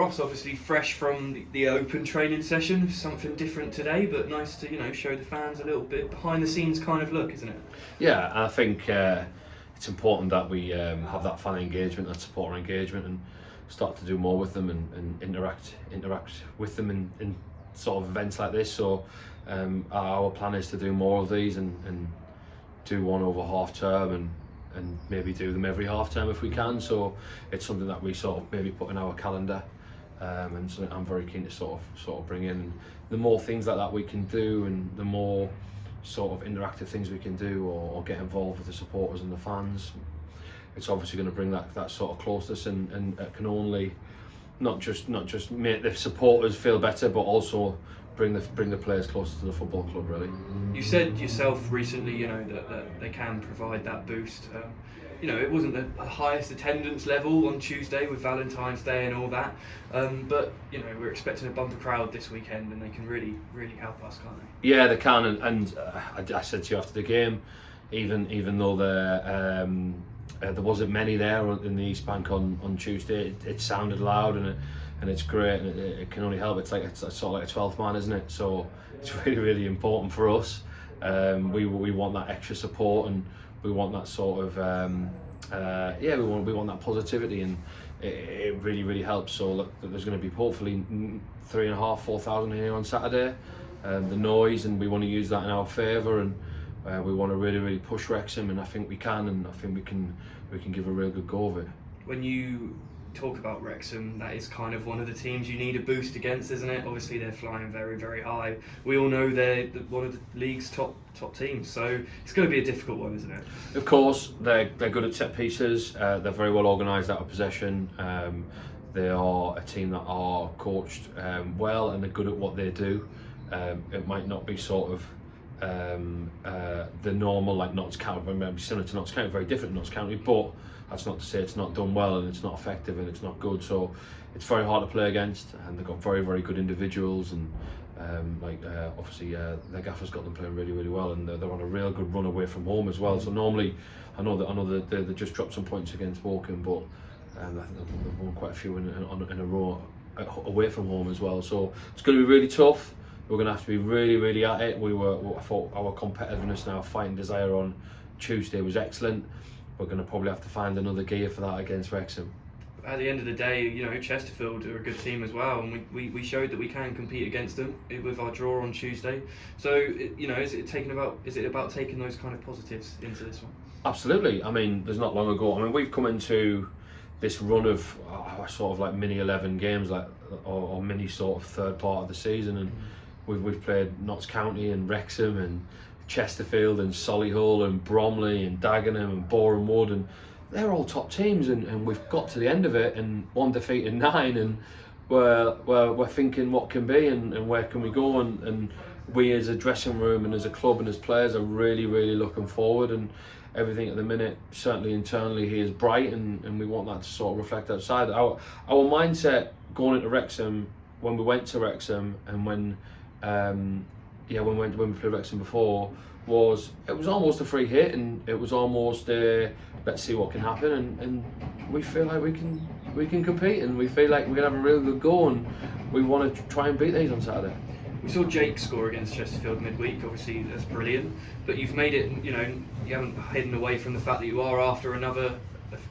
across, obviously fresh from the open training session, something different today, but nice to show the fans a little bit behind the scenes kind of look, isn't it? Yeah, I think it's important that we have that fan engagement, that supporter engagement, and start to do more with them and interact with them in sort of events like this. So our plan is to do more of these and do one over half term and maybe do them every half term if we can. So it's something that we sort of maybe put in our calendar, and something I'm very keen to sort of bring in. And the more things like that we can do, and the more sort of interactive things we can do, or get involved with the supporters and the fans, it's obviously going to bring that sort of closeness, and it can only not just make the supporters feel better, but also bring the players closer to the football club, really. You said yourself recently, that they can provide that boost. It wasn't the highest attendance level on Tuesday with Valentine's Day and all that, but we're expecting a bumper crowd this weekend, and they can really, really help us, can't they? Yeah, they can, and I said to you after the game, even though there wasn't many there in the East Bank on Tuesday, it sounded loud, and it's great, and it can only help. It's sort of like a 12th man, isn't it? So it's really, really important for us. We want that extra support, and we want that sort of we want that positivity, and it really, really helps. So look, there's going to be hopefully 3,500-4,000 here on Saturday. The noise, and we want to use that in our favour, and we want to really, really push Wrexham, and I think we can, and I think we can give a real good go of it. When you talk about Wrexham, that is kind of one of the teams you need a boost against, isn't it? Obviously they're flying very, very high. We all know they're one of the league's top teams, so it's going to be a difficult one, isn't it? Of course, they're good at set pieces. They're very well organised out of possession. They are a team that are coached well, and they're good at what they do. It might not be sort of the normal, like Notts County, maybe similar to Notts County, very different to Notts County, but that's not to say it's not done well, and it's not effective, and it's not good. So it's very hard to play against, and they've got very, very good individuals, and obviously their gaffer's got them playing really, really well, and they're on a real good run away from home as well. So normally, I know that they just dropped some points against Woking, but I think they've won quite a few in a row away from home as well. So it's going to be really tough. We're going to have to be really, really at it. I thought our competitiveness and our fighting desire on Tuesday was excellent. We're going to probably have to find another gear for that against Wrexham. At the end of the day, Chesterfield are a good team as well, and we showed that we can compete against them with our draw on Tuesday. So, is it about taking those kind of positives into this one? Absolutely. I mean, there's not long ago. I mean, we've come into this run of sort of like mini 11 games, or mini sort of third part of the season, and we've played Notts County and Wrexham and Chesterfield and Solihull and Bromley and Dagenham and Boreham Wood, and they're all top teams, and we've got to the end of it and 1 defeat in 9, and we're thinking what can be, and where can we go, and we as a dressing room and as a club and as players are really, really looking forward, and everything at the minute, certainly internally, here is bright, and we want that to sort of reflect outside. Our mindset going into Wrexham, when we went to Wrexham, and when we played Wrexham before, it was almost a free hit, and it was almost let's see what can happen, and we feel like we can compete, and we feel like we can have a really good go, and we want to try and beat these on Saturday. We saw Jake score against Chesterfield midweek. Obviously that's brilliant, but you've made it, you haven't hidden away from the fact that you are after a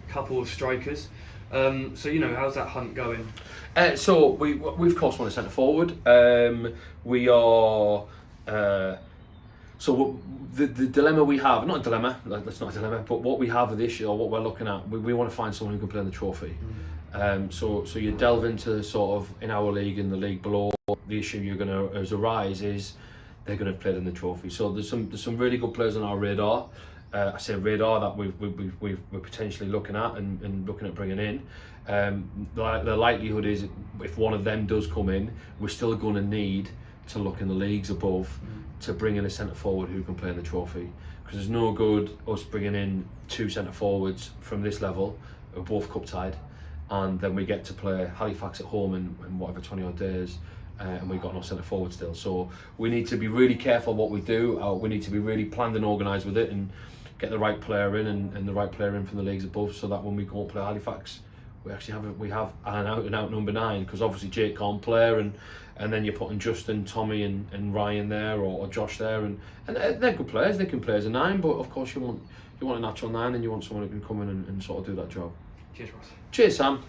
couple of strikers. So how's that hunt going? So we of course want a centre forward. We are so the dilemma we have, not a dilemma, that's not a dilemma, but what we have with the issue, or what we're looking at, we want to find someone who can play in the trophy. So you delve into sort of, in our league, in the league below, the issue as arise is they're going to have played in the trophy. So there's some really good players on our radar. I say radar that we're potentially looking at and looking at bringing in. The likelihood is, if one of them does come in, we're still going to need to look in the leagues above to bring in a centre forward who can play in the trophy, because there's no good us bringing in 2 centre forwards from this level who are both cup tied, and then we get to play Halifax at home in whatever 20 odd days, and we've got no centre forward still. So we need to be really careful what we do. We need to be really planned and organised with it, and get the right player in, and the right player in from the leagues above, so that when we go and play Halifax, we have an out number 9, because obviously Jake can't play, and then you're putting Justin, Tommy and Ryan there, or Josh there, and they're good players. They can play as a 9, but of course you want a natural 9, and you want someone who can come in and sort of do that job. Cheers, Ross. Cheers, Sam.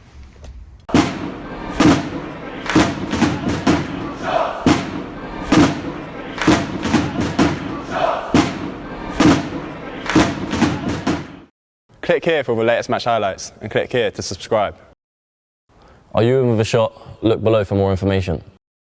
Click here for all the latest match highlights and click here to subscribe. Are you in with a shot? Look below for more information.